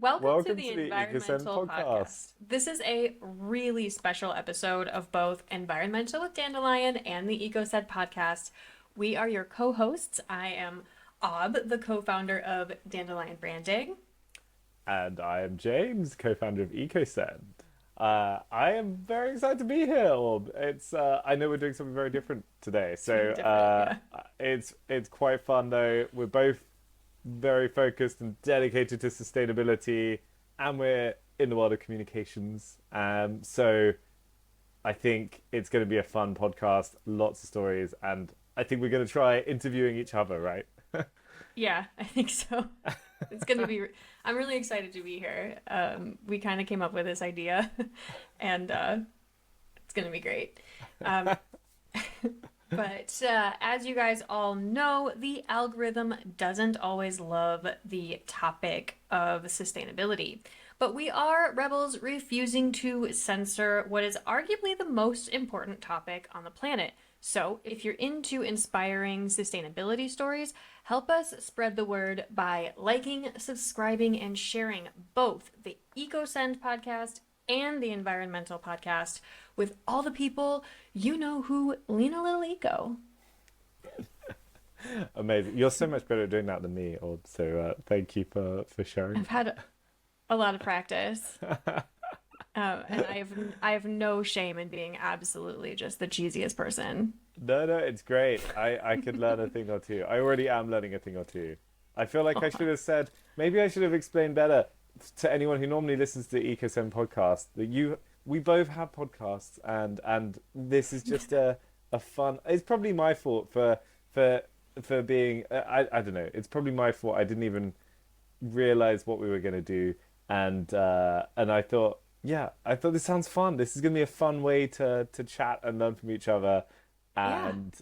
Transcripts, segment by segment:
Welcome to Welcome the to the EcoSend Environmental podcast. Podcast. This is a really special episode of both Environmental with Dandelion and the EcoSed podcast. We are your co-hosts. I am Aub, the co-founder of Dandelion Branding. And I am James, co-founder of EcoSend. I am very excited to be here, Orb. It's I know we're doing something very different today, so Different, yeah. it's quite fun though. We're both very focused and dedicated to sustainability, and we're in the world of communications. So I think it's going to be a fun podcast, lots of stories, and I think we're going to try interviewing each other, right? Yeah, I think so. It's going to be, I'm really excited to be here. We kind of came up with this idea and it's going to be great. Um, But as you guys all know, the algorithm doesn't always love the topic of sustainability. But we are rebels refusing to censor what is arguably the most important topic on the planet. So if you're into inspiring sustainability stories, help us spread the word by liking, subscribing, and sharing both the EcoSend podcast and the Environmental podcast with all the people you know who lean a little eco. Amazing. You're so much better at doing that than me, Orb. So thank you for sharing. I've had a lot of practice, and I have no shame in being absolutely just the cheesiest person. No, it's great. I could learn a thing or two. I already am learning a thing or two. I feel like I should have said, maybe I should have explained better to anyone who normally listens to the EcoSend podcast that we both have podcasts, and this is just a fun. It's probably my fault for being I don't know. It's probably my fault. I didn't even realize what we were going to do, and I thought, I thought this sounds fun. This is going to be a fun way to chat and learn from each other Yeah, and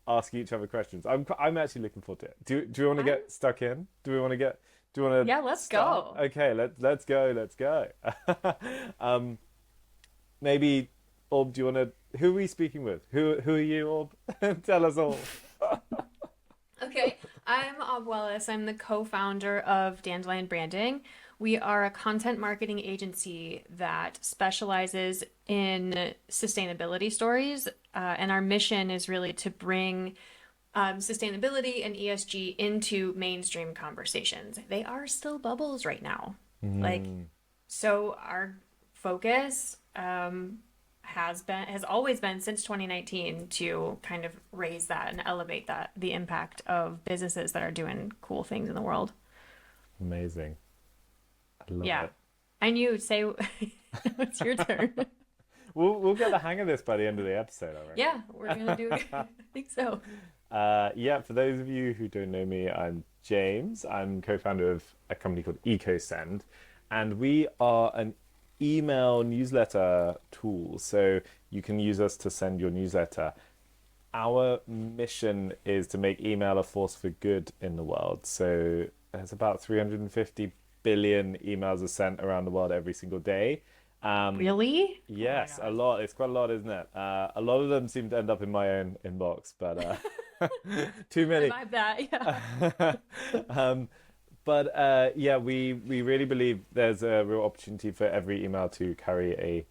ask each other questions. I'm actually looking forward to it. Do we want to I'm, get stuck in? Do you want to yeah, let's start? go. Okay, let's go. Let's go. um, maybe, Orb, do you want to? Who are we speaking with? Who are you, Orb? Tell us all. Okay, I'm Aub Wallace. I'm the co-founder of Dandelion Branding. We are a content marketing agency that specializes in sustainability stories, and our mission is really to bring sustainability and ESG into mainstream conversations. They are still bubbles right now. Like, Mm, so our focus has always been since 2019 to kind of raise that and elevate that the impact of businesses that are doing cool things in the world. amazing. I love Yeah. it. And you say it's your turn. We'll get the hang of this by the end of the episode, Yeah, we're gonna do it. I think so. Yeah, for those of you who don't know me, I'm James. I'm co-founder of a company called EcoSend, and we are an email newsletter tool. So you can use us to send your newsletter. Our mission is to make email a force for good in the world. So there's about 350 billion emails are sent around the world every single day. Um, Really? Oh my Yes, a God. lot. It's quite a lot, isn't it? A lot of them seem to end up in my own inbox, but too I many. vibe that. Yeah. um, but yeah, we really believe there's a real opportunity for every email to carry a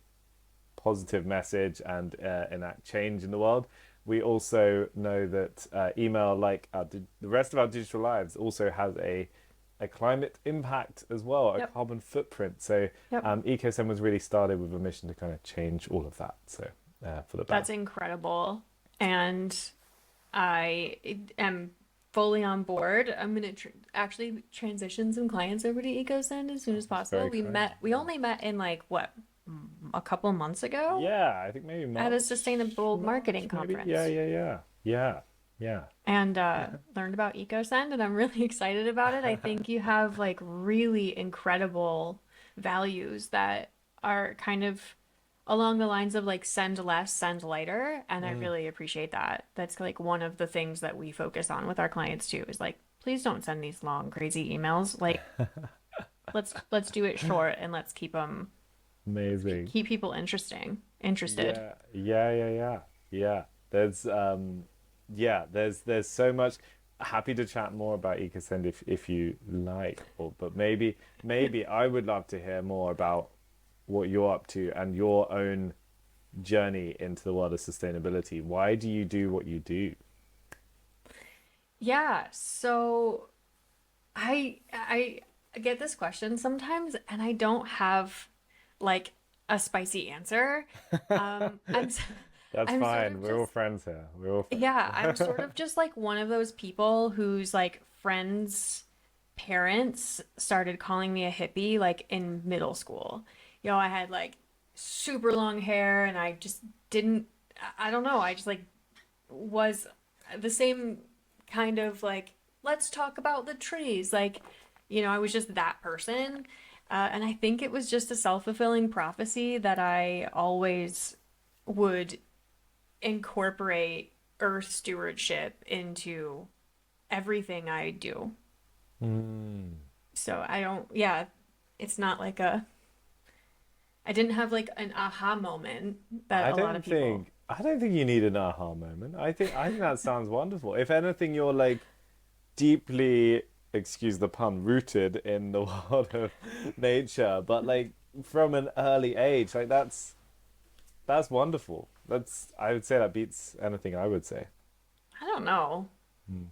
positive message and enact change in the world. We also know that email, like the rest of our digital lives, also has a climate impact as well, a Yep. carbon footprint. So Yep. EcoSem was really started with a mission to kind of change all of that. So for the better. That's incredible. And I am fully on board. I'm gonna actually transition some clients over to EcoSend as soon as possible. Very kind. We only met in like what, a couple months ago Yeah, I think maybe at a March, sustainable marketing maybe. Yeah, conference. yeah, yeah, yeah, yeah. And learned about EcoSend, and I'm really excited about it. I think you have like really incredible values that are kind of along the lines of like send less, send lighter, and I Mm. really appreciate that. That's like one of the things that we focus on with our clients too, is like please don't send these long crazy emails. Like let's do it short and let's Amazing. keep people interested. Yeah. There's there's so much. happy to chat more about EcoSend if you like, but maybe I would love to hear more about what you're up to and your own journey into the world of sustainability. Why do you do what you do? Yeah, so I get this question sometimes and I don't have like a spicy answer. I'm That's I'm sort fine. of We're all just friends here. We're all yeah, I'm friends. sort of just like one of those people whose like friends' parents started calling me a hippie like in middle school. I had like super long hair and I just didn't I don't know, I just like was the same kind of like, let's talk about the trees. Like, I was just that person. And I think it was just a self-fulfilling prophecy that I always would incorporate earth stewardship into everything I do. Mm. So I don't, yeah, it's not like I didn't have like an aha moment that a lot of people. I don't think you need an aha moment. I think that sounds wonderful. If anything, you're like deeply, excuse the pun, rooted in the world of nature, but like from an early age, like that's wonderful. That's I would say that beats anything I would say. I don't know. Mm.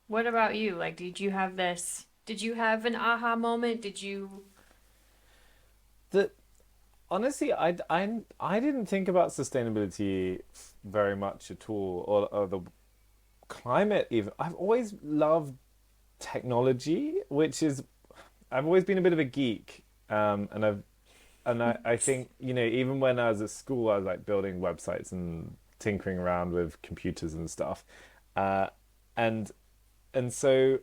What about you? Like, did you have an aha moment? Did you, The honestly, I didn't think about sustainability very much at all, or the climate even. I've always loved technology, which is I've always been a bit of a geek, and I think even when I was at school, I was like building websites and tinkering around with computers and stuff, uh, and and so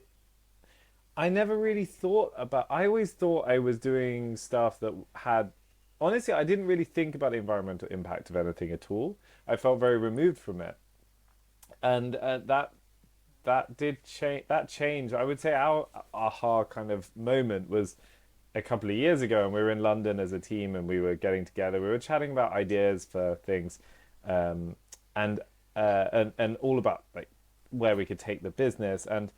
I never really thought about. I always thought I was doing stuff that had. Honestly, I didn't really think about the environmental impact of anything at all. I felt very removed from it, and that did change. That change, I would say, our aha kind of moment was a couple of years ago, and we were in London as a team, and we were getting together. We were chatting about ideas for things, um, and and all about like where we could take the business. And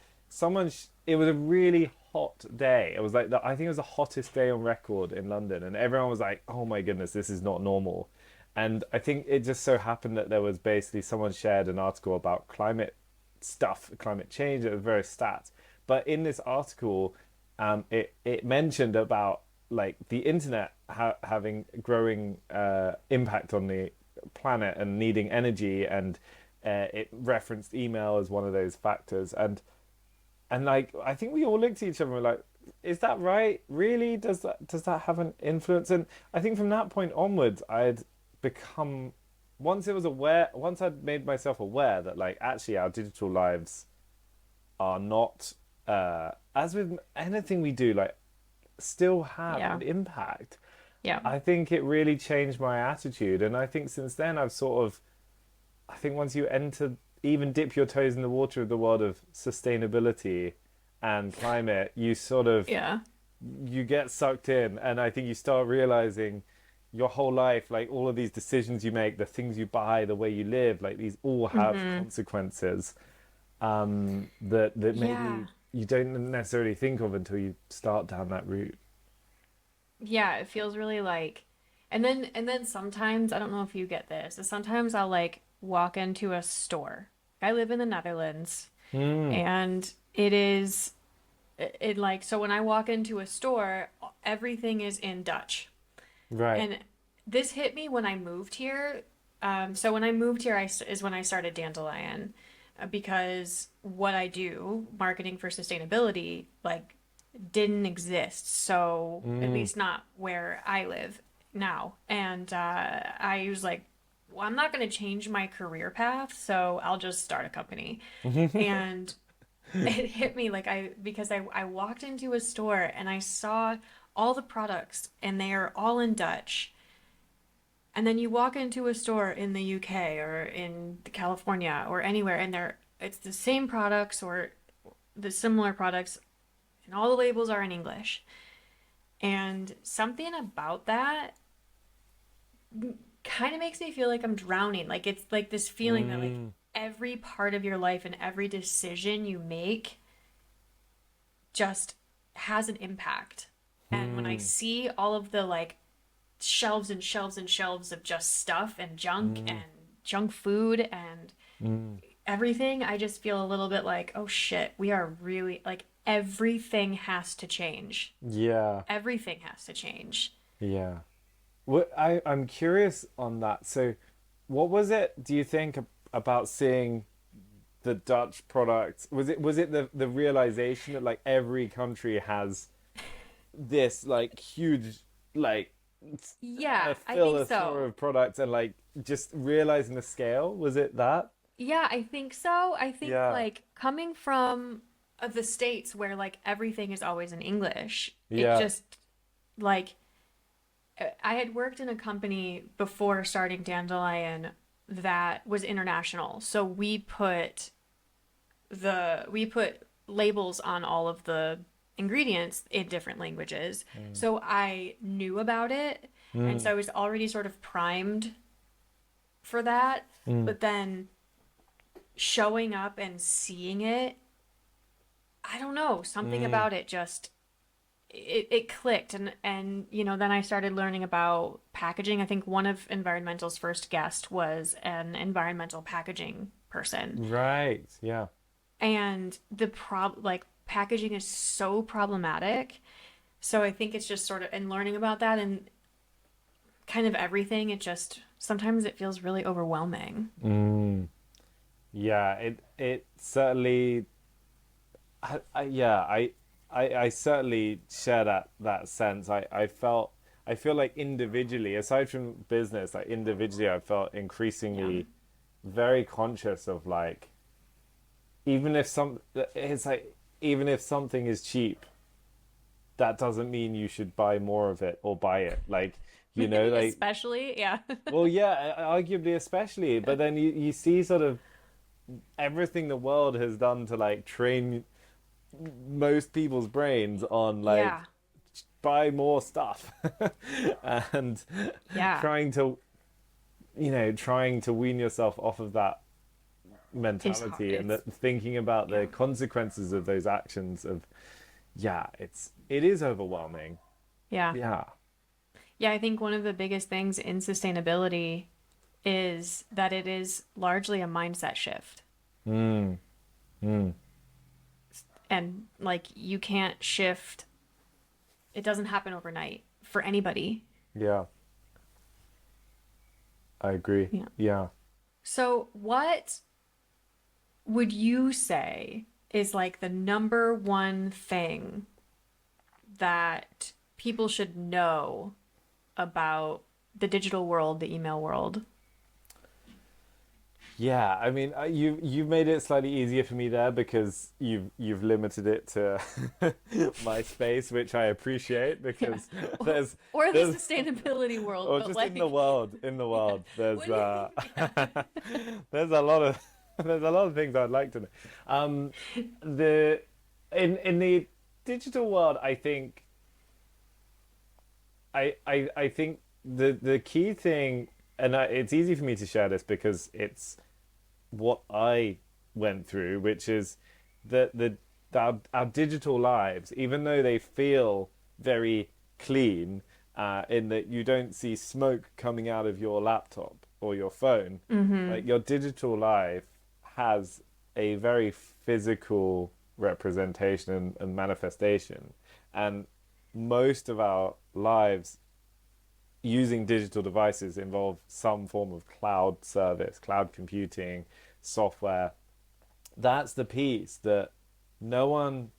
it was a really hot day. It was like I think it was the hottest day on record in London, and everyone was like, "Oh my goodness, this is not normal." And I think it just so happened that there was basically someone shared an article about climate stuff, climate change. It was very stats, but in this article, it mentioned about like the internet having growing impact on the planet and needing energy, and it referenced email as one of those factors, and like I think we all looked at each other and were like, is that right? Really? Does that have an influence? And I think from that point onwards, I'd become once I'd made myself aware that like actually our digital lives are not as with anything we do, like still have yeah, an impact. yeah. I think it really changed my attitude, and I think since then I've sort of I think once you enter, even dip your toes in the water of the world of sustainability and climate, you sort of Yeah. you get sucked in, and I think you start realizing your whole life, like all of these decisions you make, the things you buy, the way you live, like these all have Mm-hmm. consequences that Yeah. maybe you don't necessarily think of until you start down that route. Yeah, it feels really like and then sometimes I don't know if you get this. Is sometimes I'll like walk into a store. I live in the Netherlands Mm, and it like so when I walk into a store, everything is in Dutch. right. And this hit me when I moved here. So when I moved here, is when I started Dandelion, because what I do, marketing for sustainability, like didn't exist. So at Mm. least not where I live now. And I was like, well, I'm not going to change my career path, so I'll just start a company. And it hit me like because I walked into a store and I saw all the products and they are all in Dutch. And then you walk into a store in the UK or in California or anywhere and it's the same products or the similar products and all the labels are in English. And something about that kind of makes me feel like I'm drowning. Like it's like this feeling that like Mm. every part of your life and every decision you make just has an impact. And when I Mm, see all of the like shelves and shelves and shelves of just stuff and mm, junk food and mm. everything, I just feel a little bit like, oh shit, we are really like everything has to change. Yeah, Everything has to change. yeah. What I'm curious on that. So, what was it, do you think, about seeing the Dutch products? Was it the realization that like every country has this like huge like Yeah, I think floor so. of products, and like just realizing the scale? Was it that? Yeah, I think so. I think Yeah. like coming from the States where like everything is always in English, it Yeah. just like I had worked in a company before starting Dandelion that was international. So we put labels on all of the ingredients in different languages. Mm. So I knew about it, and Mm. so I was already sort of primed for that. Mm. But then showing up and seeing it, I don't know, something Mm. about it just it clicked, and then I started learning about packaging. I think one of Environmental's first guests was an environmental packaging person. Right. Yeah. And the like packaging is so problematic. So I think it's just sort of and learning about that and kind of everything, it just sometimes it feels really overwhelming. Mm. Yeah. It certainly. Yeah. I certainly share that sense. I feel like individually, aside from business, like individually, I felt Yeah. increasingly very conscious of like, even if some it's like, even if something is cheap, that doesn't mean you should buy more of it or buy it. Like, like, Especially, yeah. well, yeah, arguably, especially. But then you see sort of everything the world has done to like train most people's brains on like Yeah. buy more stuff and Yeah. trying to trying to wean yourself off of that It's hard. mentality, and It's that thinking about yeah. the consequences of those actions of, yeah, it is overwhelming. Yeah. Yeah. Yeah, I think one of the biggest things in sustainability is that it is largely a mindset shift. Mm, mm, And like you can't shift, it doesn't happen overnight for anybody. yeah, I agree. Yeah. Yeah. So, what would you say is like the number one thing that people should know about the digital world, the email world? Yeah, I mean, you've made it slightly easier for me there because you've limited it to my space, which I appreciate, Yeah. because Or, there's or the there's sustainability world, or but just in the like, world, yeah. there's What do you, yeah. there's a lot of there's a lot of things I'd like to know. The in the digital world, I think I think the key thing, and it's easy for me to share this because it's what I went through, which is that our digital lives, even though they feel very clean, in that you don't see smoke coming out of your laptop or your phone, Mm-hmm. like your digital life has a very physical representation and manifestation, and most of our lives using digital devices involve some form of cloud service, cloud computing, software. That's the piece that no one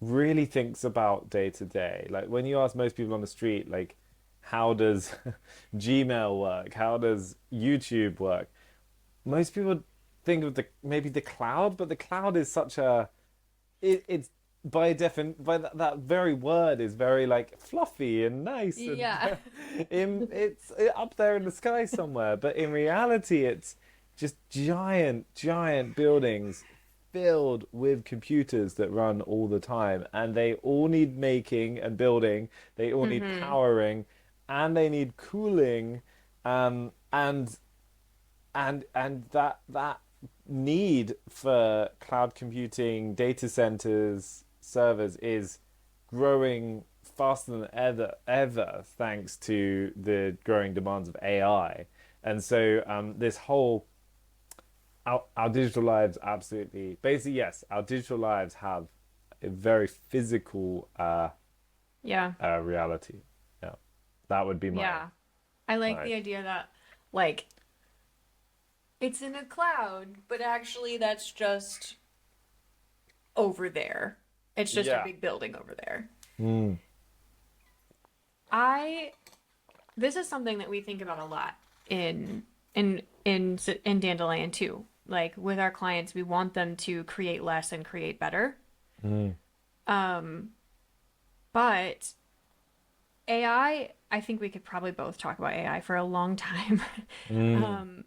really thinks about day to day. Like when you ask most people on the street, like, how does Gmail work? How does YouTube work? Most people think of the maybe the cloud, but the cloud is such a it's by that very word is very like fluffy and nice, and Yeah. it's up there in the sky somewhere, but in reality it's just giant buildings filled with computers that run all the time, and they all need making and building, they all need Mm-hmm. powering, and they need cooling, and that need for cloud computing, data centers, servers is growing faster than ever thanks to the growing demands of AI. And so this whole our digital lives absolutely basically yes, our digital lives have a very physical Yeah. reality. Yeah, that would be Yeah. I like my the idea that like it's in a cloud, but actually that's just over there. It's just a yeah. big building over there. Mm. I This is something that we think about a lot in Dandelion too. Like with our clients, we want them to create less and create better. Mm. Um, but I think we could probably both talk about AI for a long time. Mm. Um,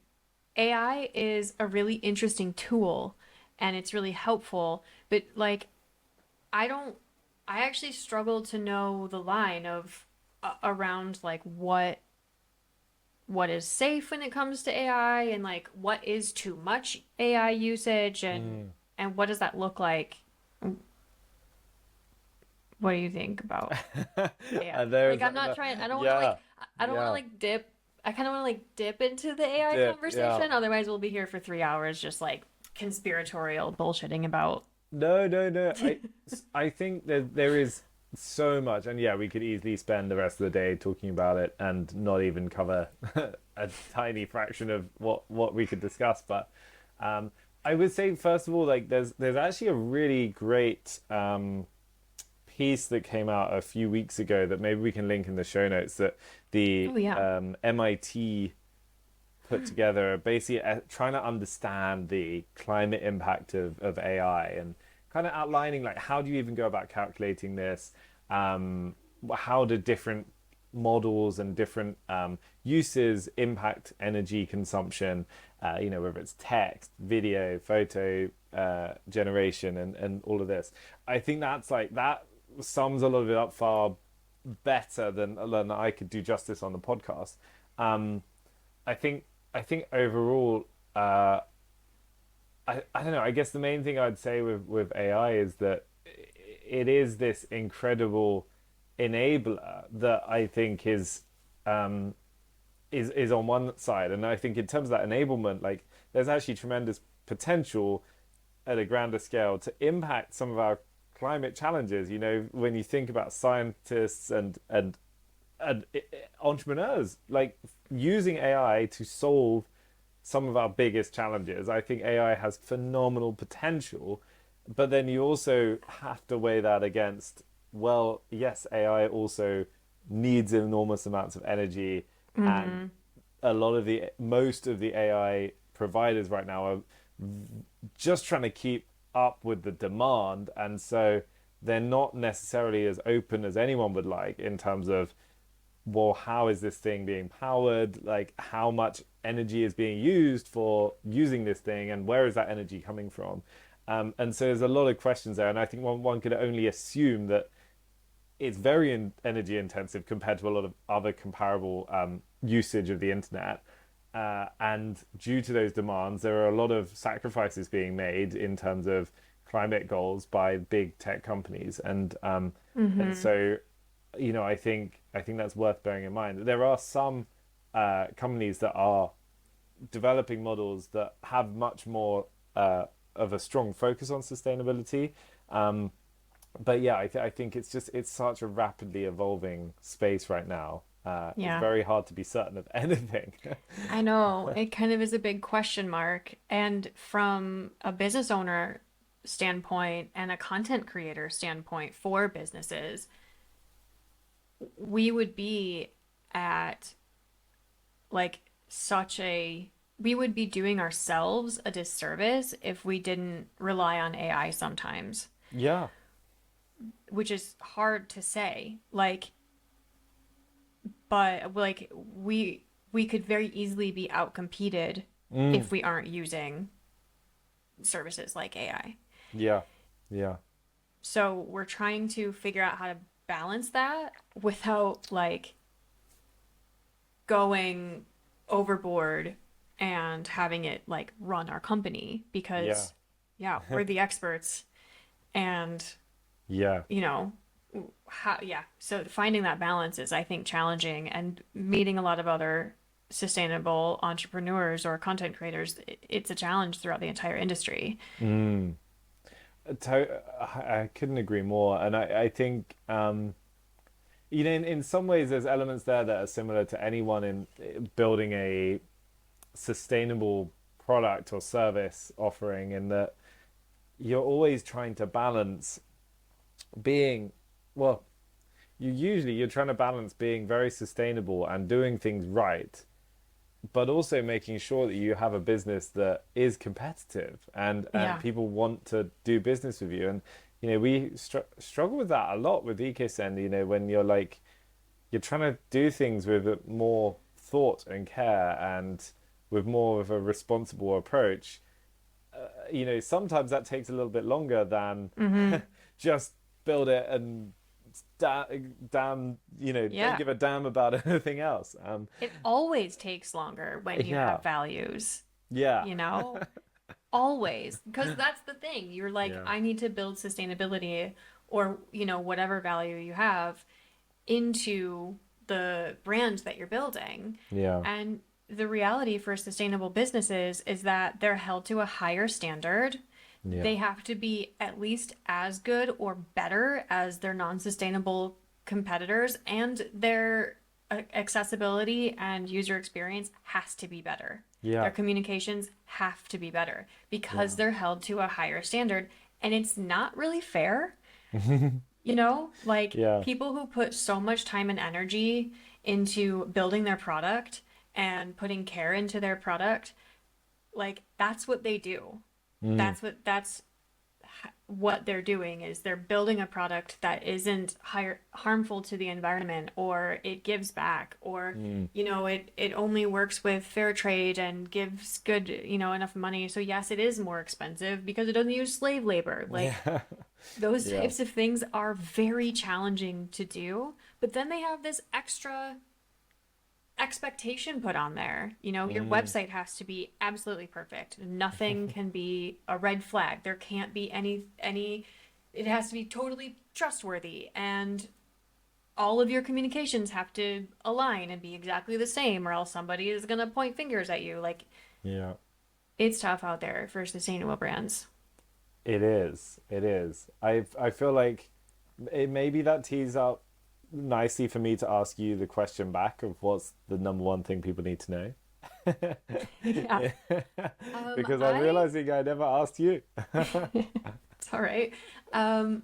AI is a really interesting tool and it's really helpful, but like I don't I actually struggle to know the line of around like what is safe when it comes to AI and like what is too much AI usage Mm. and what does that look like? What do you think about AI? There's Like I'm not trying I don't want to yeah, I don't want to yeah, like dip I kind of want to like dip into the AI dip, yeah. conversation otherwise we'll be here for 3 hours just like conspiratorial bullshitting about No, no, no. I think that there is so much, and yeah, we could easily spend the rest of the day talking about it and not even cover a tiny fraction of what we could discuss. But um, I would say first of all, like there's actually a really great piece that came out a few weeks ago that maybe we can link in the show notes that the Oh yeah. MIT put together, basically trying to understand the climate impact of AI and kind of outlining like how do you even go about calculating this? How do different models and different uses impact energy consumption? Whether it's text, video, photo generation, and all of this. I think that's like that sums a lot of it up far better than I could do justice on the podcast. Um, I think I think overall, I don't know. I guess the main thing I'd say with AI is that it is this incredible enabler that I think um, is on one side, and I think in terms of that enablement, like there's actually tremendous potential at a grander scale to impact some of our climate challenges. You know, when you think about scientists and entrepreneurs like using AI to solve some of our biggest challenges. I think AI has phenomenal potential, but then you also have to weigh that against, well, yes, AI also needs enormous amounts of energy, and Mm-hmm. most of the AI providers right now are just trying to keep up with the demand, and so they're not necessarily as open as anyone would like in terms of, well, how is this thing being powered? Like, how much energy is being used for using this thing, and where is that energy coming from? And so there's a lot of questions there, and I think one could only assume that it's very energy intensive compared to a lot of other comparable usage of the internet. And due to those demands, there are a lot of sacrifices being made in terms of climate goals by big tech companies, and Mm-hmm. so I think that's worth bearing in mind. There are some companies that are developing models that have much more of a strong focus on sustainability. Um, but yeah, I think it's such a rapidly evolving space right now. It's Yeah. very hard to be certain of anything. I know. It kind of is a big question mark. And from a business owner standpoint and a content creator standpoint for businesses, we would be at like such a we would be doing ourselves a disservice if we didn't rely on AI sometimes, Yeah. which is hard to say. Like, but like we could very easily be outcompeted Mm. if we aren't using services like AI. Yeah. Yeah. So we're trying to figure out how to balance that without like going overboard and having it like run our company Yeah. because yeah, we're the experts and Yeah. you know how yeah, so finding that balance is I think challenging and meeting a lot of other sustainable entrepreneurs or content creators, it's a challenge throughout the entire industry. Mm. I couldn't agree more. And I think, in some ways, there's elements there that are similar to anyone in building a sustainable product or service offering, in that you're always trying to balance being, well, you're trying to balance being very sustainable and doing things right, but also making sure that you have a business that is competitive and Yeah. people want to do business with you. And we struggle with that a lot with EcoSend. When you're trying to do things with more thought and care and with more of a responsible approach. Sometimes that takes a little bit longer than Mm-hmm. just build it and damn, don't Yeah. give a damn about anything else. It always takes longer when you Yeah, have values, yeah, you know? Always. Because that's the thing. You're like, yeah, I need to build sustainability or, whatever value you have into the brand that you're building. yeah, And the reality for sustainable businesses is that they're held to a higher standard. yeah, They have to be at least as good or better as their non-sustainable competitors, and their accessibility and user experience has to be better. yeah, Their communications have to be better because yeah, they're held to a higher standard, and it's not really fair. Like yeah, people who put so much time and energy into building their product and putting care into their product, like that's what they do. mm, That's what they're doing is they're building a product that isn't harmful to the environment, or it gives back, or mm, it only works with fair trade and gives good, enough money. So yes, it is more expensive because it doesn't use slave labor. Like yeah, those yeah, types of things are very challenging to do, but then they have this extra expectation put on there. Your mm, website has to be absolutely perfect. Nothing can be a red flag. There can't be any it has to be totally trustworthy, and all of your communications have to align and be exactly the same, or else somebody is going to point fingers at you. Like yeah. it's tough out there for sustainable brands. It is. It is. I feel like maybe that tees up nicely for me to ask you the question back of what's the number one thing people need to know. Yeah. Yeah. Because I'm I realizing I never asked you. It's all right. Um,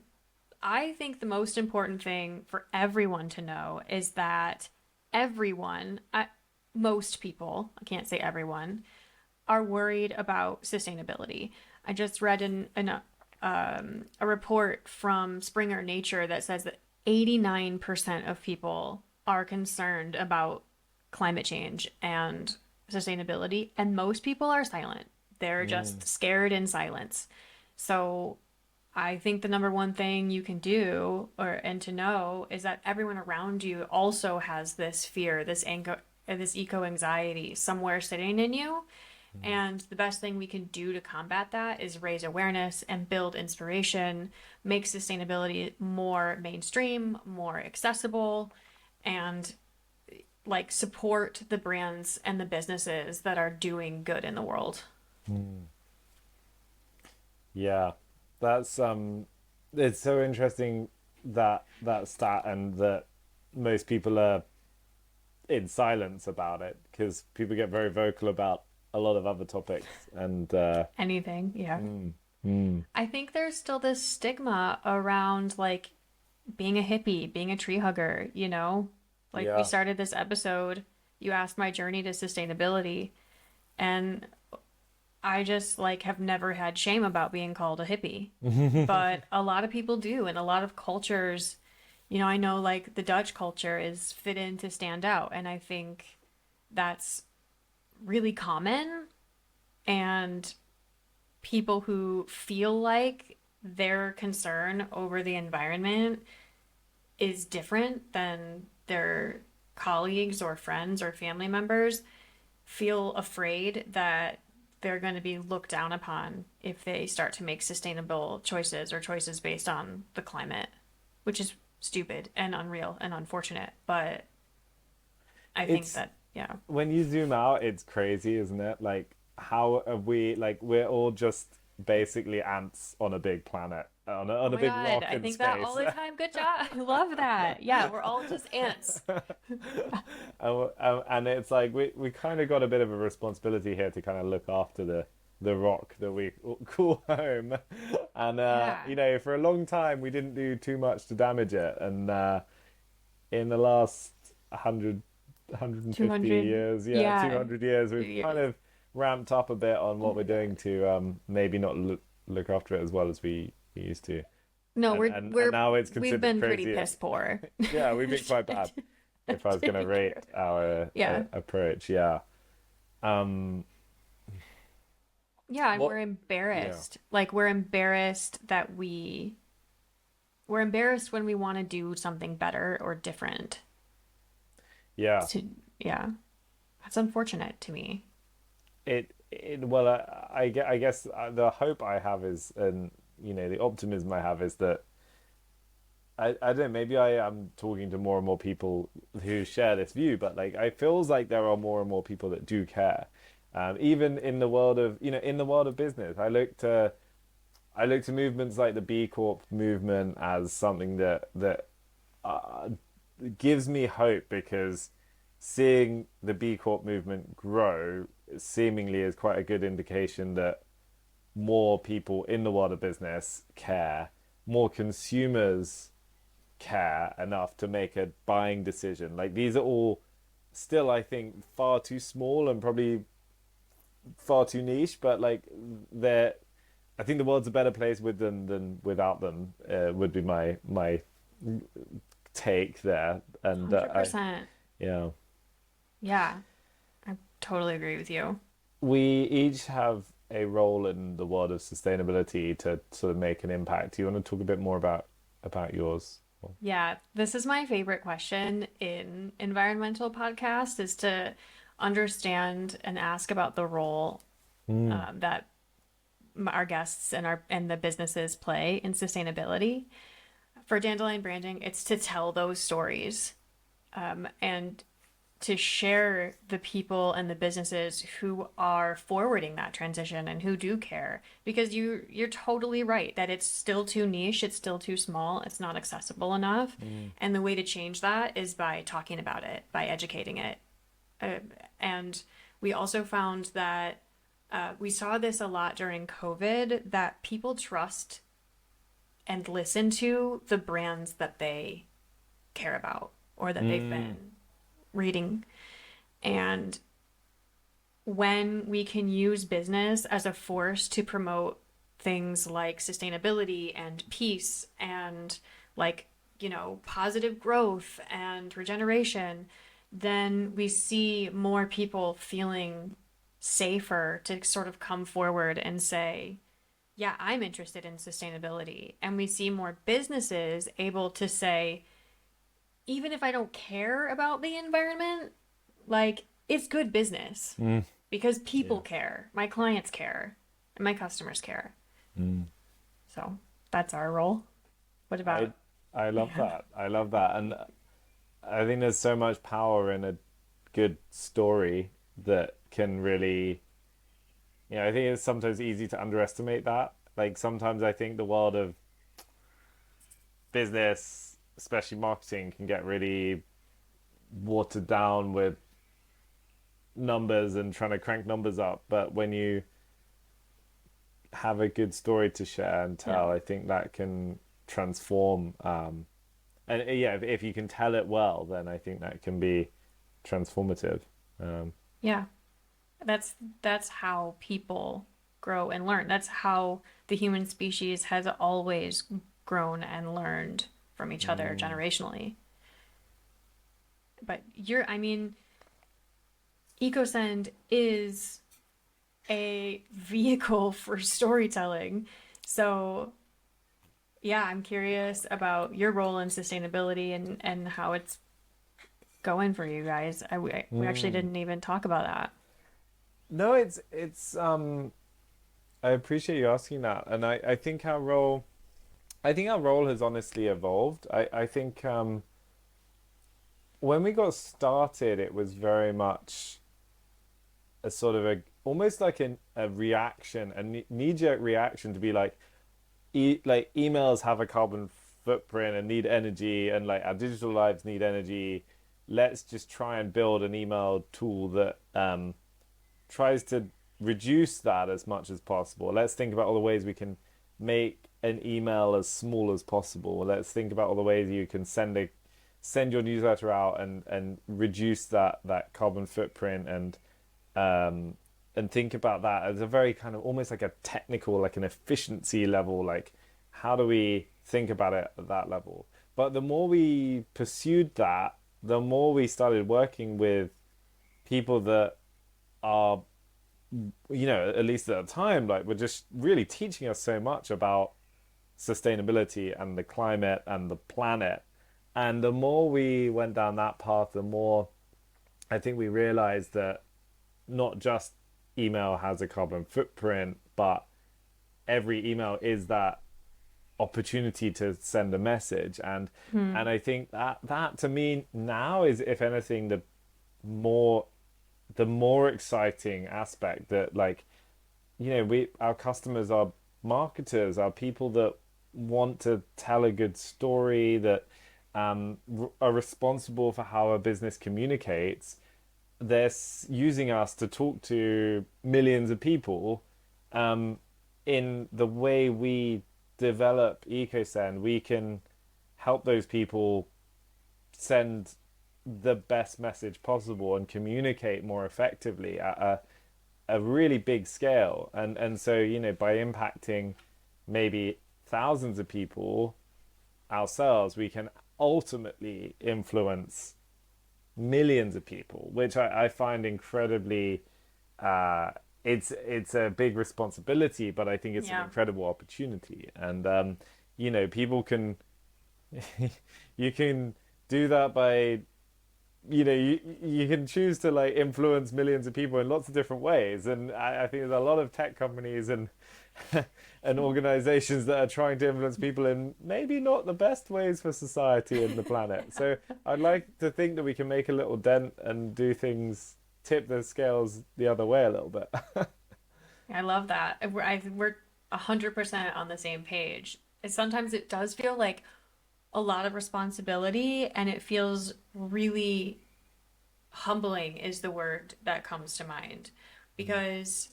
I think the most important thing for everyone to know is that most people, I can't say everyone, are worried about sustainability. I just read a report from Springer Nature that says that 89% of people are concerned about climate change and sustainability, and most people are silent. They're Mm, just scared in silence. So I think the number one thing you can do and to know is that everyone around you also has this fear, this eco anxiety somewhere sitting in you. mm, And the best thing we can do to combat that is raise awareness and build inspiration, make sustainability more mainstream, more accessible, and like support the brands and the businesses that are doing good in the world. mm. Yeah, that's it's so interesting that stat, and that most people are in silence about it because people get very vocal about a lot of other topics. And Anything, yeah. mm, mm, I think there's still this stigma around like being a hippie, being a tree hugger. Like we yeah, started this episode, you asked my journey to sustainability, and I just like have never had shame about being called a hippie. But a lot of people do, and a lot of cultures, I know like the Dutch culture is fit in to stand out, and I think that's really common, and people who feel like their concern over the environment is different than their colleagues or friends or family members, feel afraid that they're going to be looked down upon if they start to make sustainable choices or choices based on the climate, which is stupid and unreal and unfortunate. But I think It's that, yeah. when you zoom out, it's crazy, isn't it? Like, how have we, like, we're all just basically ants on a big planet, Oh on a my big God, rock I in think that space. all the time. Good job. I love that. Yeah, we're all just ants. And it's like we kind of got a bit of a responsibility here to kind of look after the rock that we call home. And Yeah. you know, for a long time we didn't do too much to damage it, and in the last 150 200. years, yeah, Yeah. 200 years, we've kind Years. of ramped up a bit on Oh what my we're doing God. to maybe not look after it as well as we used to. No, And now it's we've considered been pretty crazy. piss poor. Yeah, we've been quite bad. If I was going to Didn't rate care. our Yeah. approach, yeah. Um, Yeah, and what? we're Yeah, embarrassed. Like we're embarrassed that we're embarrassed when we want to do something better or different. yeah. To yeah. That's unfortunate to me. Well, I guess the hope I have is, and you know, the optimism I have is that I don't know, maybe I am talking to more and more people who share this view, but like I feels like there are more and more people that do care. Even in the world of, you know, in the world of business, I look to movements like the B Corp movement as something that uh, gives me hope, because seeing the B Corp movement grow seemingly is quite a good indication that more people in the world of business care, more consumers care enough to make a buying decision. Like, these are all still, I think, far too small and probably far too niche, but like they're, I think the world's a better place with them than without them. Would be my take there, and I 100%. yeah. Yeah, I totally agree with you. We each have a role in the world of sustainability to sort of make an impact. Do you want to talk a bit more about yours? Yeah, this is my favorite question in environmental podcasts is to understand and ask about the role Mm. that our guests and the businesses play in sustainability. For Dandelion Branding, it's to tell those stories and to share the people and the businesses who are forwarding that transition and who do care, because you're totally right that it's still too niche, it's still too small, it's not accessible enough, Mm. and the way to change that is by talking about it, by educating it. And we also found that we saw this a lot during COVID, that people trust and listen to the brands that they care about or that they've Mm. been reading. And when we can use business as a force to promote things like sustainability and peace and, like, you know, positive growth and regeneration, then we see more people feeling safer to sort of come forward and say, yeah, I'm interested in sustainability. And we see more businesses able to say, even if I don't care about the environment, like, it's good business Mm. because people Yeah. care, my clients care, and my customers care. Mm. So that's our role. What I about, I love yeah, that. I love that, and I think there's so much power in a good story that can really, you know, I think it's sometimes easy to underestimate that. Like, sometimes I think the world of business, especially marketing, can get really watered down with numbers and trying to crank numbers up. But when you have a good story to share and yeah, tell, I think that can transform. And yeah, if you can tell it well, then I think that can be transformative. Um, yeah. That's how people grow and learn. That's how the human species has always grown and learned from each other mm, generationally. But I mean, EcoSend is a vehicle for storytelling. So, yeah, I'm curious about your role in sustainability and how it's going for you guys. We actually mm. didn't even talk about that. No, I appreciate you asking that, and I think our role has honestly evolved. I think when we got started, it was very much a sort of a almost like a reaction, a knee-jerk reaction to be like, like emails have a carbon footprint and need energy, and like our digital lives need energy. Let's just try and build an email tool that tries to reduce that as much as possible. Let's think about all the ways we can make an email as small as possible. Let's think about all the ways you can send your newsletter out and reduce that carbon footprint and think about that as a very kind of almost like a technical, like an efficiency level, like how do we think about it at that level. But the more we pursued that, the more we started working with people that are, at least at the time, like were just really teaching us so much about sustainability and the climate and the planet. And the more we went down that path, the more I think we realized that not just email has a carbon footprint, but every email is that opportunity to send a message. And I think that to me now is, if anything, more the more exciting aspect, that like, our customers are marketers, are people that want to tell a good story, that are responsible for how a business communicates. They're using us to talk to millions of people. In the way we develop EcoSend, we can help those people send the best message possible and communicate more effectively at a really big scale. And so, by impacting maybe thousands of people ourselves, we can ultimately influence millions of people, which I find incredibly it's a big responsibility, but I think it's an incredible opportunity. And people can you can do that by you can choose to like influence millions of people in lots of different ways. And I think there's a lot of tech companies and and organizations that are trying to influence people in maybe not the best ways for society and the planet. So I'd like to think that we can make a little dent and do things, tip the scales the other way a little bit. I love that. We're 100% on the same page. Sometimes it does feel like a lot of responsibility, and it feels really humbling is the word that comes to mind. Because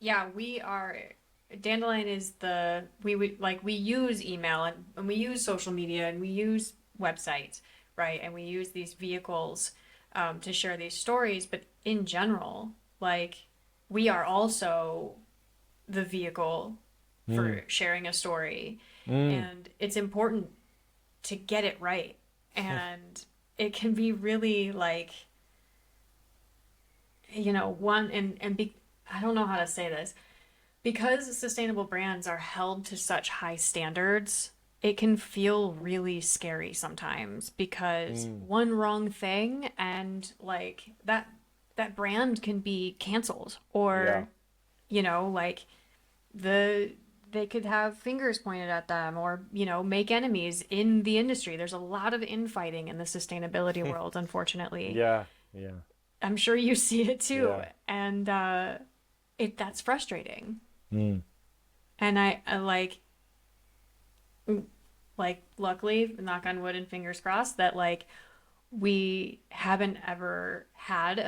yeah, Dandelion is we use email, and we use social media, and we use websites, right? And we use these vehicles to share these stories. But in general, like, we are also the vehicle for sharing a story. And it's important to get it right. And it can be really like, I don't know how to say this. Because sustainable brands are held to such high standards, it can feel really scary sometimes, because one wrong thing and like that brand can be canceled, or like they could have fingers pointed at them, or make enemies in the industry. There's a lot of infighting in the sustainability world, unfortunately. Yeah. I'm sure you see it too. Yeah. And that's frustrating. Mm. And I like luckily, knock on wood and fingers crossed, that like we haven't ever had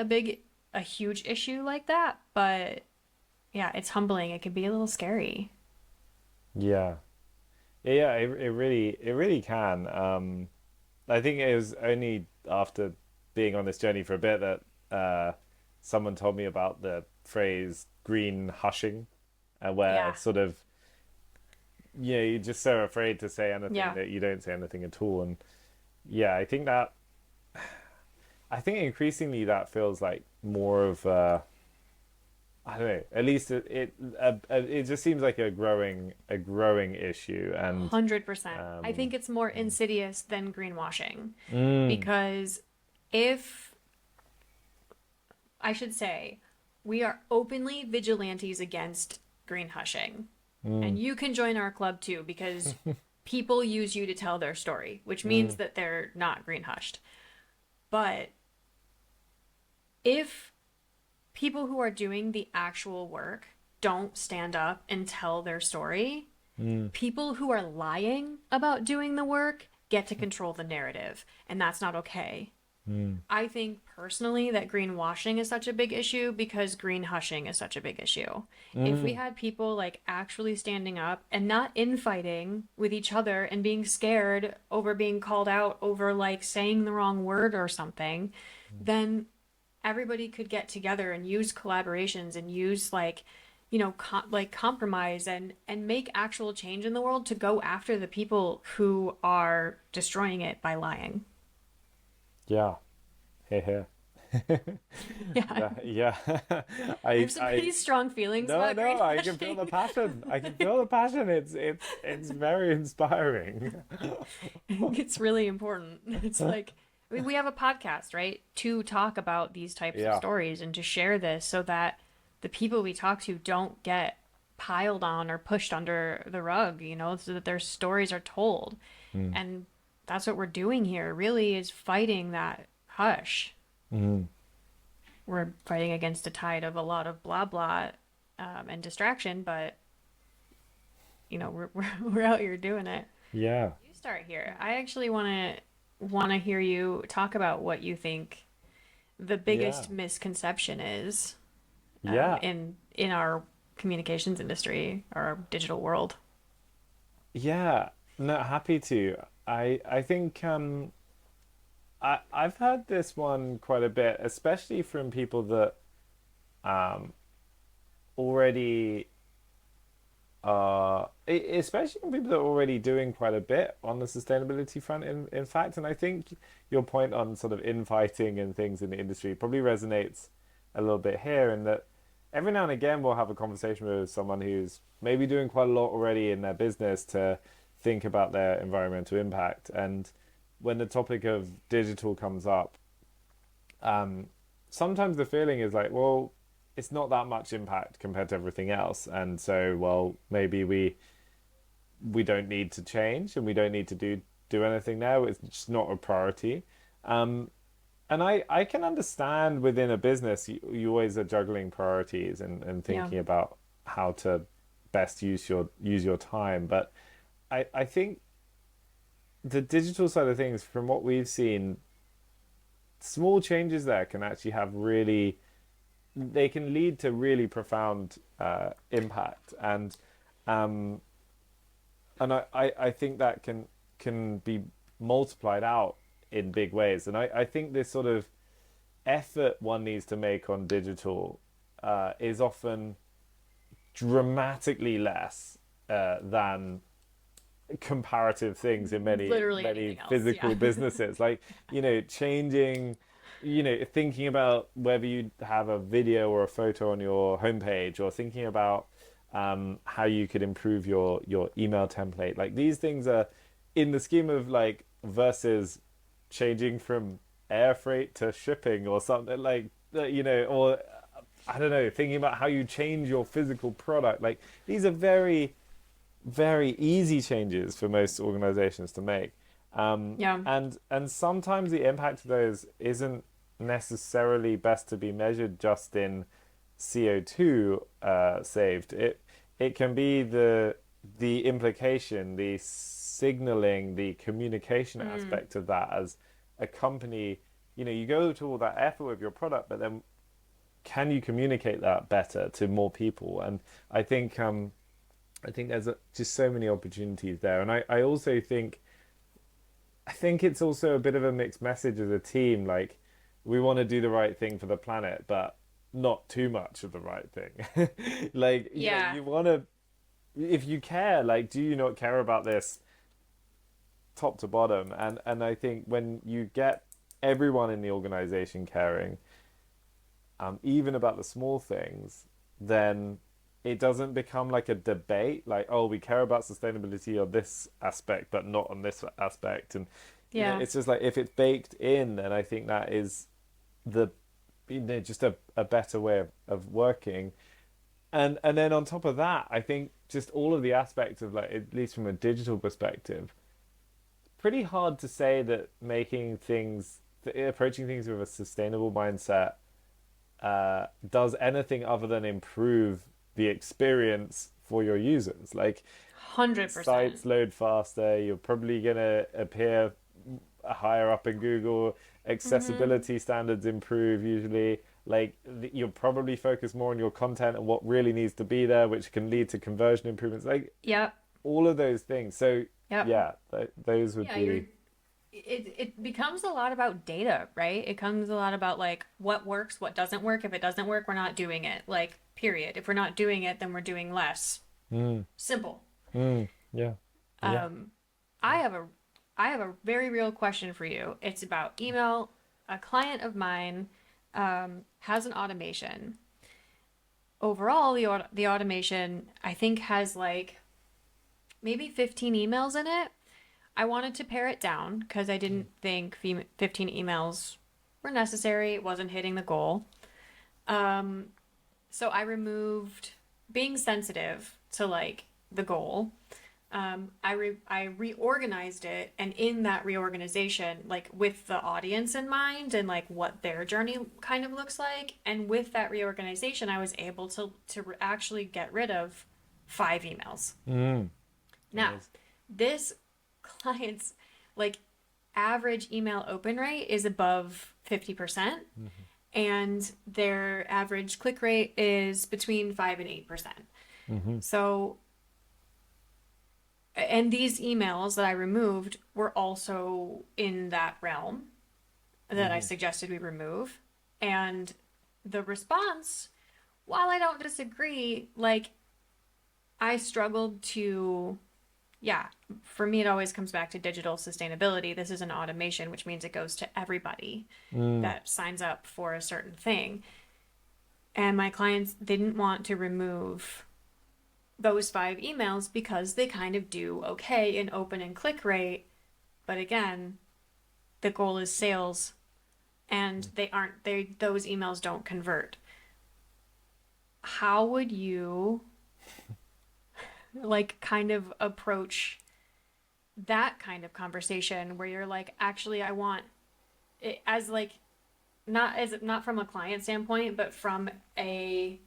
a huge issue like that. But yeah, it's humbling. It can be a little scary. Yeah. Yeah, it really can. I think it was only after being on this journey for a bit that someone told me about the phrase green hushing, where Yeah. sort of you're just so afraid to say anything Yeah. that you don't say anything at all. And yeah, I think increasingly that feels like more of I don't know. At least it just seems like a growing issue. And 100%. I um think it's more insidious than greenwashing, mm, because if I should say, we are openly vigilantes against greenhushing. And you can join our club too, because people use you to tell their story, which means that they're not greenhushed. But if people who are doing the actual work don't stand up and tell their story, people who are lying about doing the work get to control the narrative, and that's not okay. I think personally that greenwashing is such a big issue because greenhushing is such a big issue. If we had people like actually standing up and not infighting with each other and being scared over being called out over like saying the wrong word or something, then everybody could get together and use collaborations and use like, you know, compromise and make actual change in the world to go after the people who are destroying it by lying. Yeah. Here. Yeah. Yeah. I have some pretty strong feelings No, about no, I can feel the greenwashing. passion. I can feel the passion. It's very inspiring. It's really important. It's like we have a podcast, right? To talk about these types of Yeah. stories and to share this so that the people we talk to don't get piled on or pushed under the rug, you know, so that their stories are told. And that's what we're doing here, really, is fighting that hush. We're fighting against a tide of a lot of blah blah and distraction, but you know, we're out here doing it. Yeah. You start here. I actually want to hear you talk about what you think the Yeah. biggest misconception is Yeah. in our communications industry, our digital world. Yeah. No, happy to. I think I've heard this one quite a bit, especially from people that um already especially from people that are already doing quite a bit on the sustainability front in fact. And I think your point on sort of infighting and things in the industry probably resonates a little bit here, in that every now and again we'll have a conversation with someone who's maybe doing quite a lot already in their business to think about their environmental impact. And when the topic of digital comes up, um, sometimes the feeling is like, well, it's not that much impact compared to everything else, and so, well, maybe we don't need to change and we don't need to do anything now. It's just not a priority. Um, and I can understand within a business, you always are juggling priorities and Yeah. thinking about how to best use your time. But I think the digital side of things, from what we've seen, small changes there can actually have really, they can lead to really profound impact. Um, and I think that can be multiplied out in big ways. And I think this sort of effort one needs to make on digital is often dramatically less than comparative things in Literally many anything else. physical Yeah. businesses, like, you know, changing, you know, thinking about whether you have a video or a photo on your homepage, or thinking about how you could improve your email template. Like, these things are, in the scheme of like, versus changing from air freight to shipping or something like that, you know, or I don't know, thinking about how you change your physical product. Like, these are very, very easy changes for most organizations to make. Yeah. And sometimes the impact of those isn't necessarily best to be measured just in CO2 saved. It can be the implication, the signaling, the communication aspect of that. As a company, you know, you go to all that effort with your product, but then can you communicate that better to more people? And I think there's just so many opportunities there. And I also I think it's also a bit of a mixed message as a team. Like, we want to do the right thing for the planet, but not too much of the right thing. Like, you know, Yeah. you want to, if you care, like, do you not care about this top to bottom? And I think when you get everyone in the organization caring, even about the small things, then it doesn't become like a debate, like, oh, we care about sustainability on this aspect but not on this aspect. And you know, Yeah. it's just like, if it's baked in, then I think that is the just a better way of working. And then on top of that, I think just all of the aspects of, like, at least from a digital perspective, pretty hard to say that approaching things with a sustainable mindset does anything other than improve the experience for your users. Like, 100%. sites load faster, you're probably going to appear higher up in Google, Mm-hmm. accessibility standards improve usually. Like, you'll probably focus more on your content and what really needs to be there, which can lead to conversion improvements. Like, Yep. all of those things. So Yep. yeah, those would Yeah, you're be. it becomes a lot about data, right? It comes a lot about like what works, what doesn't work. If it doesn't work, we're not doing it. Like, period. If we're not doing it, then we're doing less. Mm, Simple. yeah, yeah. Um, I have a I have a very real question for you. It's about email. A client of mine has an automation. Overall, the automation I think has like maybe 15 emails in it. I wanted to pare it down because I didn't think 15 emails were necessary. It wasn't hitting the goal. Um, so I removed being sensitive to like the goal. I reorganized it, and in that reorganization, like with the audience in mind and like what their journey kind of looks like, and with that reorganization, I was able to actually get rid of 5 emails. Mm, Now, amazing. this client's like average email open rate is above 50%, Mm-hmm. and their average click rate is between 5 and 8%. Mm-hmm. So, and these emails that I removed were also in that realm that I Mm-hmm. suggested we remove. And the response, while I don't disagree, like I struggled to, yeah, for me, it always comes back to digital sustainability. This is an automation, which means it goes to everybody Mm, that signs up for a certain thing. And my clients didn't want to remove those 5 emails because they kind of do okay in open and click rate. But again, the goal is sales, and those emails don't convert. How would you like kind of approach that kind of conversation where you're like, actually, I want it as like not from a client standpoint, but from a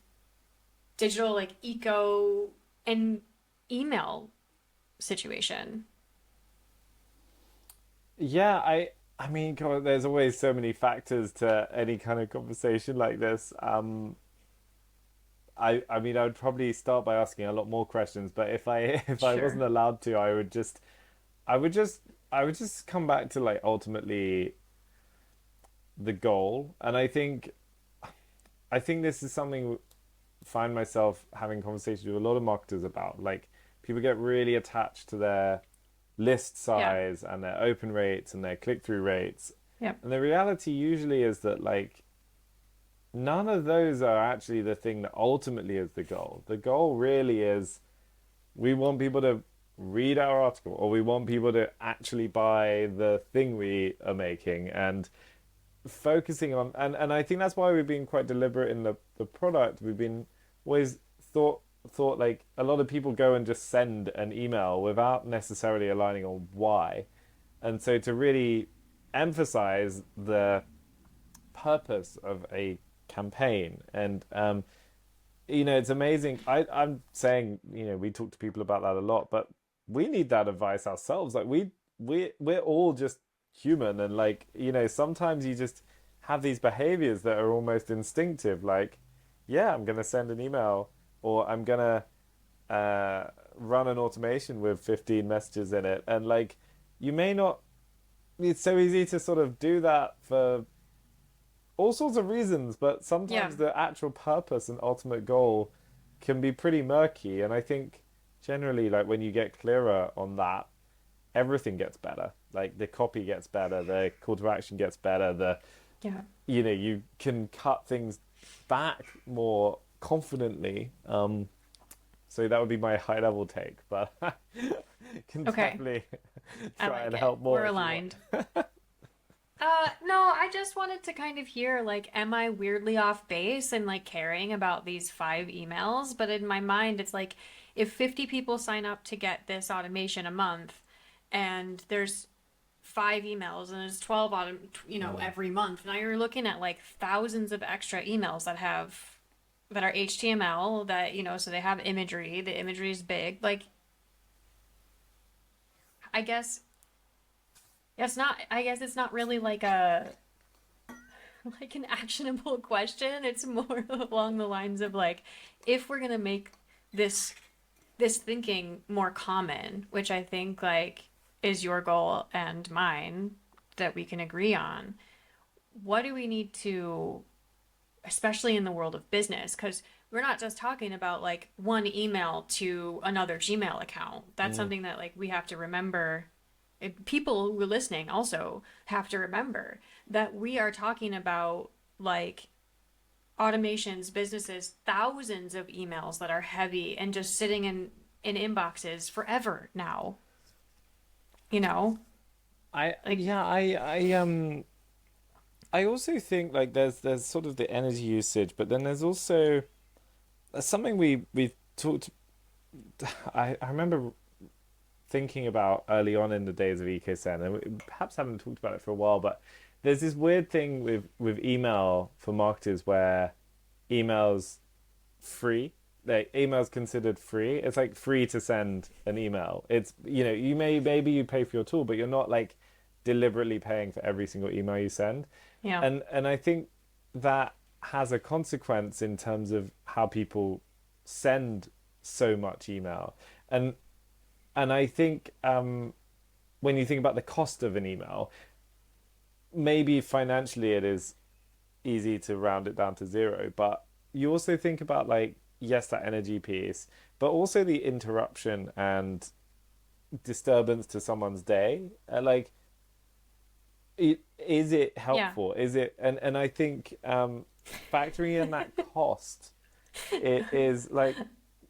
digital like eco and email situation. yeah, I mean, God, there's always so many factors to any kind of conversation like this. I mean, I would probably start by asking a lot more questions, but if I if I wasn't Sure. allowed to, I would just I would just come back to, like, ultimately the goal. And I think this is something I find myself having conversations with a lot of marketers about. Like, people get really attached to their list Yeah. size and their open rates and their click through rates. Yep. And the reality usually is that, like, none of those are actually the thing that ultimately is the goal. The goal really is, we want people to read our article, or we want people to actually buy the thing we are making. And focusing on, and I think that's why we've been quite deliberate in the product. We've been always thought like, a lot of people go and just send an email without necessarily aligning on why. And so to really emphasize the purpose of a campaign. And it's amazing. I'm saying, we talk to people about that a lot, but we need that advice ourselves. Like, we're all just human. And, like, sometimes you just have these behaviors that are almost instinctive. Like, yeah, I'm gonna send an email, or I'm gonna run an automation with 15 messages in it. And, like, you may not, it's so easy to sort of do that for all sorts of reasons, but Yeah. sometimes the actual purpose and ultimate goal can be pretty murky. And I think generally, like, when you get clearer on that, everything gets better. Like, the copy gets better, the call to action gets better, Yeah. you can cut things back more confidently. So that would be my high level take, but can Okay. definitely I try like and it. help more We're if you want. aligned. No, I just wanted to kind of hear, like, am I weirdly off base and like caring about these 5 emails? But in my mind, it's like if 50 people sign up to get this automation a month and there's 5 emails and there's 12 Mm. every month. Now you're looking at like thousands of extra emails that are HTML that, so they have imagery. The imagery is big. Like, I guess I guess it's not really like a like an actionable question. It's more along the lines of like, if we're gonna make this this thinking more common, which I think like is your goal and mine that we can agree on, what do we need to, especially in the world of business, because we're not just talking about like one email to another Gmail account. That's Mm. something that like we have to remember. People who are listening also have to remember that we are talking about like automations, businesses, thousands of emails that are heavy and just sitting in inboxes forever now. You know, I like yeah, I also think like there's sort of the energy usage, but then there's also something we talked. I remember thinking about early on in the days of EcoSen, and we perhaps haven't talked about it for a while, but there's this weird thing with email for marketers where emails free. Like emails considered free. It's like free to send an email. It's you maybe you pay for your tool, but you're not like deliberately paying for every single email you send. yeah, And I think that has a consequence in terms of how people send so much email. And and I think when you think about the cost of an email, maybe financially it is easy to round it down to zero, but you also think about like yes, that energy piece, but also the interruption and disturbance to someone's day. Like, is it yeah, helpful? Is it? And I think factoring in that cost, it is like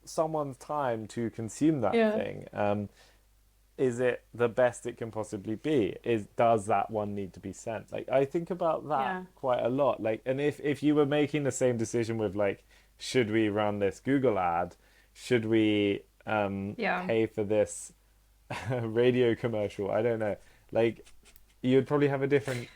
someone's time to consume that yeah, thing. Is it the best it can possibly be? Does that one need to be sent? Like I think about that yeah, quite a lot. Like, and if you were making the same decision with like, should we run this Google ad? Should we yeah. pay for this radio commercial? I don't know. Like, you'd probably have a different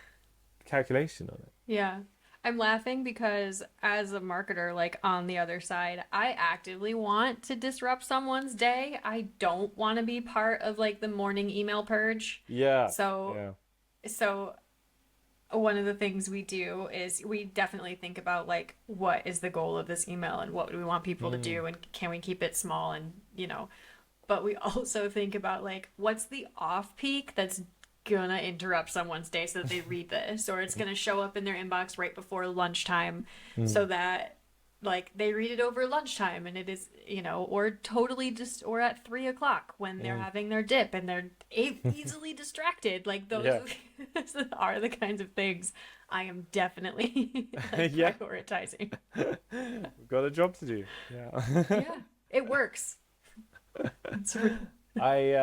calculation on it. Yeah. I'm laughing because as a marketer, like on the other side, I actively want to disrupt someone's day. I don't want to be part of like the morning email purge. Yeah, So, yeah. so one of the things we do is we definitely think about like what is the goal of this email and what do we want people to Mm, do and can we keep it small and but we also think about like what's the off peak that's gonna interrupt someone's day so that they read this or it's gonna show up in their inbox right before lunchtime mm, so that like they read it over lunchtime and it is or totally just or at 3 o'clock when they're mm. having their dip and they're easily distracted like those Yeah, are the kinds of things I am definitely like yeah. prioritizing. We've got a job to do. Yeah. Yeah, it works. It's real. I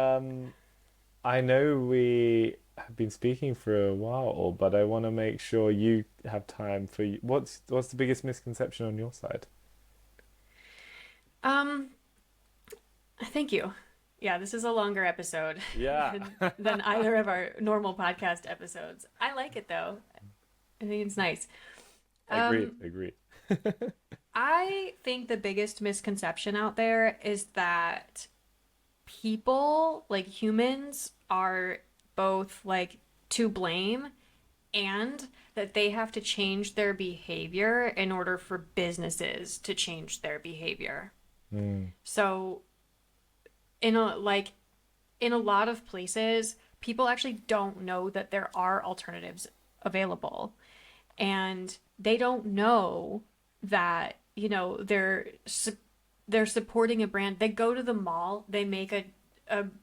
I know we have been speaking for a while, but I want to make sure you have time for you. What's the biggest misconception on your side? um Thank you. Yeah, this is a longer episode Yeah. than either of our normal podcast episodes. I like it though. I think it's nice. Agreed, Um, agreed. I think the biggest misconception out there is that people, like humans, are both like to blame and that they have to change their behavior in order for businesses to change their behavior. Mm, So, in a like in a lot of places, people actually don't know that there are alternatives available. And they don't know that, they're supporting a brand. They go to the mall, they make a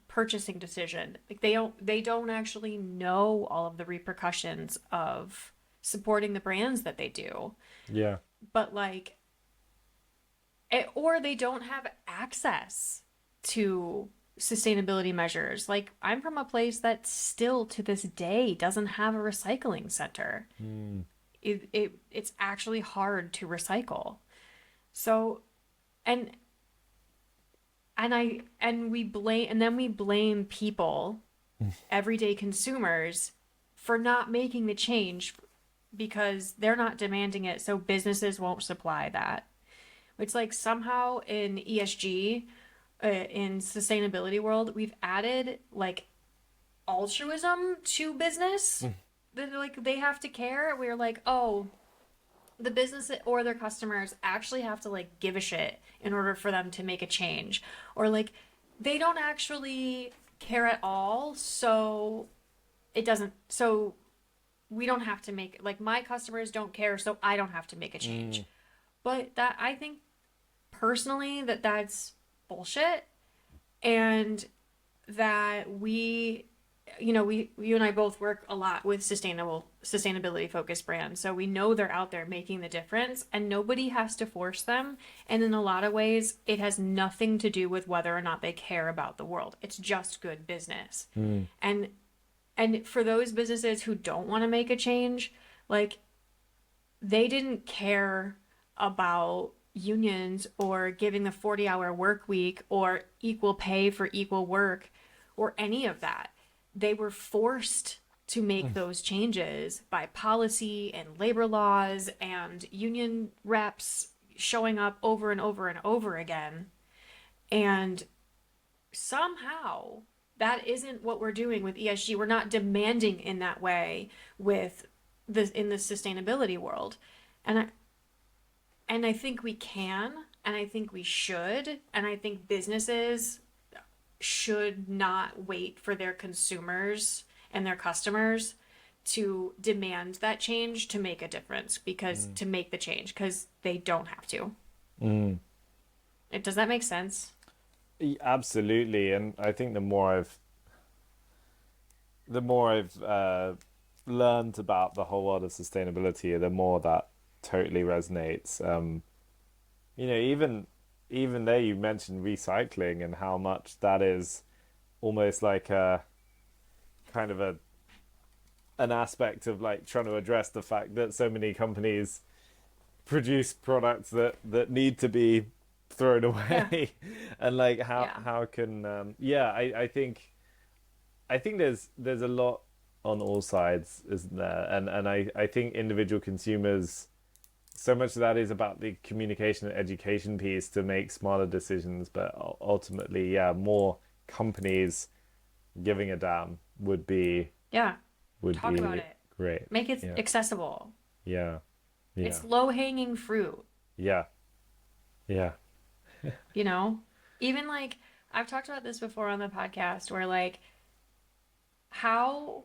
purchasing decision. Like they don't actually know all of the repercussions of supporting the brands that they do. yeah. But or they don't have access to sustainability measures. Like, I'm from a place that still to this day doesn't have a recycling center. Mm. It's actually hard to recycle. So, and we blame people, everyday consumers, for not making the change because they're not demanding it, so businesses won't supply that. It's like somehow in ESG, in sustainability world, we've added like altruism to business. Like they have to care. We're like, oh, the business or their customers actually have to like give a shit in order for them to make a change, or like they don't actually care at all, so it doesn't, so we don't have to make, like, my customers don't care, so I don't have to make a change. But that, I think personally that that's bullshit, and that you and I both work a lot with sustainability focused brands, so we know they're out there making the difference and nobody has to force them. And in a lot of ways it has nothing to do with whether or not they care about the world. It's just good business. And for those businesses who don't want to make a change, like, they didn't care about unions or giving the 40-hour work week or equal pay for equal work or any of that. They were forced to make those changes by policy and labor laws and union reps showing up over and over and over again. And somehow that isn't what we're doing with ESG. We're not demanding in that way with in the sustainability world. And I think we can, and I think we should, and I think businesses should not wait for their consumers and their customers to demand that change to make a difference, because to make the change, because they don't have to. Does that make sense? Absolutely. And I think the more I've learned about the whole world of sustainability, the more that totally resonates. Even there, you mentioned recycling and how much that is almost like a kind of an aspect of like trying to address the fact that so many companies produce products that need to be thrown away. And like how can I think there's a lot on all sides, isn't there? And I think individual consumers, so much of that is about the communication and education piece to make smarter decisions, but ultimately, more companies giving a damn would be Talk about it. Great. Make it accessible. Yeah. It's low-hanging fruit. Yeah. Even like, I've talked about this before on the podcast, where like how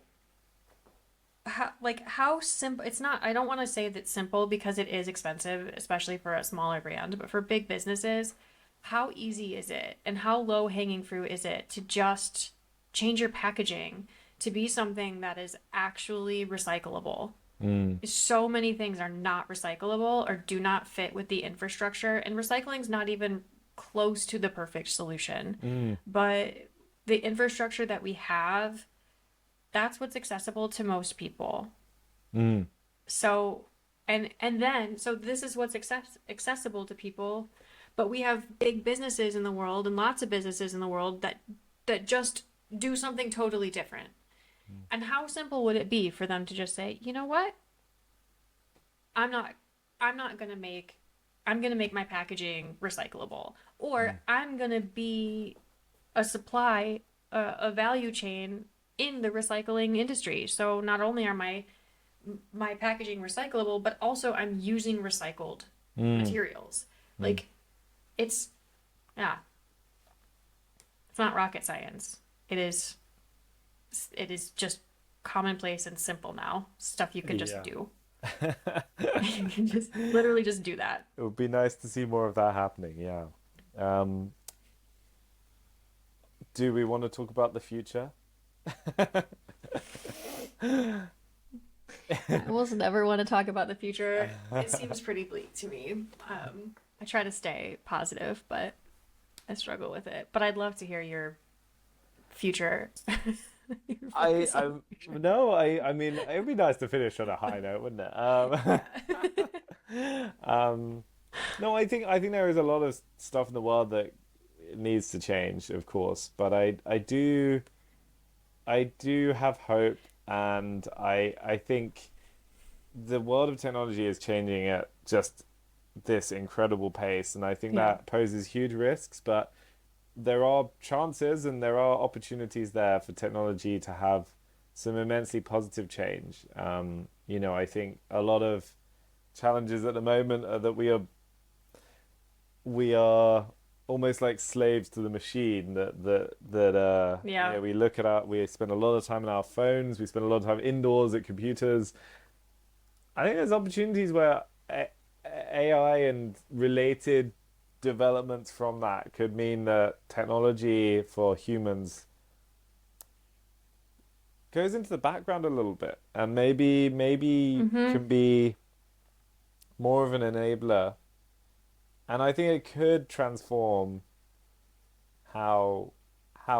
simple, it's not, I don't want to say that simple because it is expensive, especially for a smaller brand, but for big businesses, how easy is it and how low hanging fruit is it to just change your packaging to be something that is actually recyclable? So many things are not recyclable or do not fit with the infrastructure, and recycling's not even close to the perfect solution. But the infrastructure that we have, that's what's accessible to most people. So so this is what's accessible to people, but we have big businesses in the world and lots of businesses in the world that just do something totally different. And how simple would it be for them to just say, you know what? I'm gonna make my packaging recyclable, or I'm gonna be a value chain in the recycling industry. So not only are my packaging recyclable, but also I'm using recycled materials. Like, it's not rocket science. It is just commonplace and simple now. Stuff you can just do. You can just literally just do that. It would be nice to see more of that happening. Do we want to talk about the future? I almost never want to talk about the future. It seems pretty bleak to me. I try to stay positive, but I struggle with it. But I'd love to hear future. You're I focused on I the future. no, I mean it would be nice to finish on a high note, wouldn't it? Um, no, I think there is a lot of stuff in the world that needs to change, of course, but I do have hope, and I think the world of technology is changing at just this incredible pace, and I think Yeah. that poses huge risks, but there are chances and there are opportunities there for technology to have some immensely positive change. I think a lot of challenges at the moment are that we are almost like slaves to the machine. Yeah. We look at we spend a lot of time on our phones, we spend a lot of time indoors at computers. I think there's opportunities where AI and related developments from that could mean that technology for humans goes into the background a little bit, and maybe Mm-hmm. can be more of an enabler. And I think it could transform how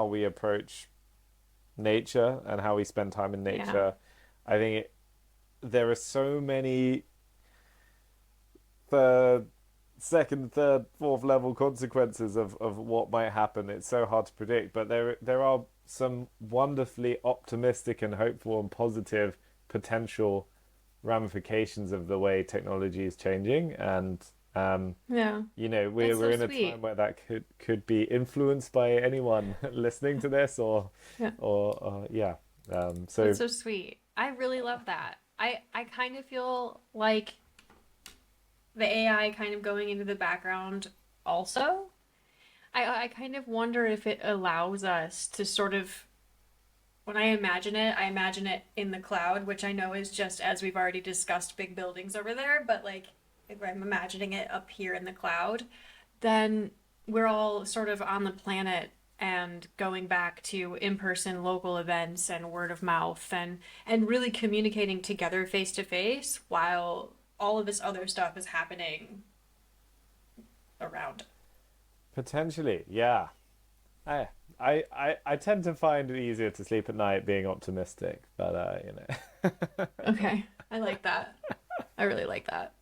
we approach nature and how we spend time in Yeah. nature. I think there are so many third, second, third, fourth level consequences of what might happen. It's so hard to predict, but there are some wonderfully optimistic and hopeful and positive potential ramifications of the way technology is changing, and Yeah. we're That's so we're in a time sweet. where that could be influenced by anyone listening to this, Yeah. or yeah. So That's so sweet. I really love that. I kind of feel like the AI kind of going into the background also. I kind of wonder if it allows us to sort of, when I imagine it in the cloud, which I know is just, as we've already discussed, big buildings over there, but like if I'm imagining it up here in the cloud, then we're all sort of on the planet and going back to in-person local events and word of mouth and really communicating together face to face while all of this other stuff is happening around. potentially, yeah. I tend to find it easier to sleep at night being optimistic, but Okay. I like that. I really like that.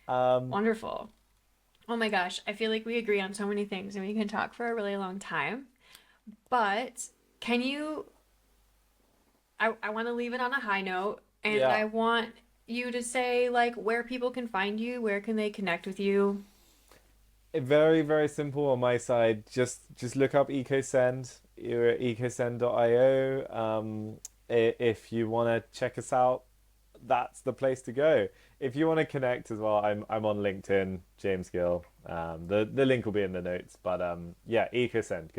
um, Wonderful. Oh my gosh, I feel like we agree on so many things and we can talk for a really long time. But can you, I want to leave it on a high note and yeah. I want you to say like where people can find you, where can they connect with you? Very, very simple on my side. Just look up EcoSend. You're at ecosend.io. If you want to check us out, that's the place to go. If you want to connect as well, I'm on LinkedIn, James Gill. The link will be in the notes. But yeah, EcoSend.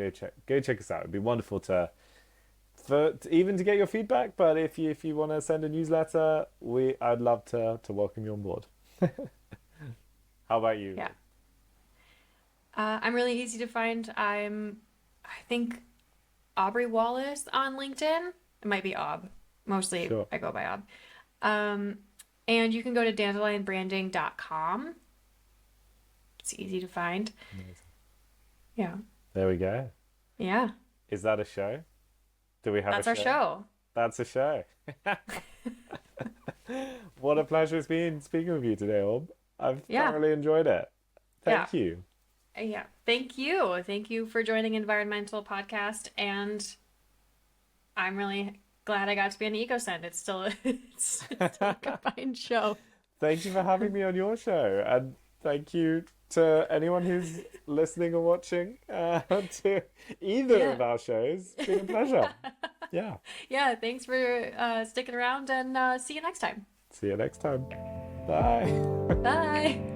Go check us out. It'd be wonderful even to get your feedback. But if you want to send a newsletter, I'd love to welcome you on board. How about you? Yeah. I'm really easy to find. I think Aubrey Wallace on LinkedIn. It might be Aub. Mostly Sure. I go by Aub. Um, and you can go to dandelionbranding.com. It's easy to find. Amazing. Yeah. There we go. Yeah. Is that a show? Do we have a That's our show? show. That's a show. What a pleasure it's been speaking with you today, Orb. I've Yeah. thoroughly enjoyed it. Yeah. Thank you. Yeah. Thank you. Thank you for joining Environmental Podcast. And I'm really glad I got to be on the EcoSend. It's still a combined show. Thank you for having me on your show. And thank you to anyone who's listening or watching to either Yeah. of our shows. It's been a pleasure. Yeah. Yeah. Thanks for sticking around and see you next time. See you next time. Bye. Bye.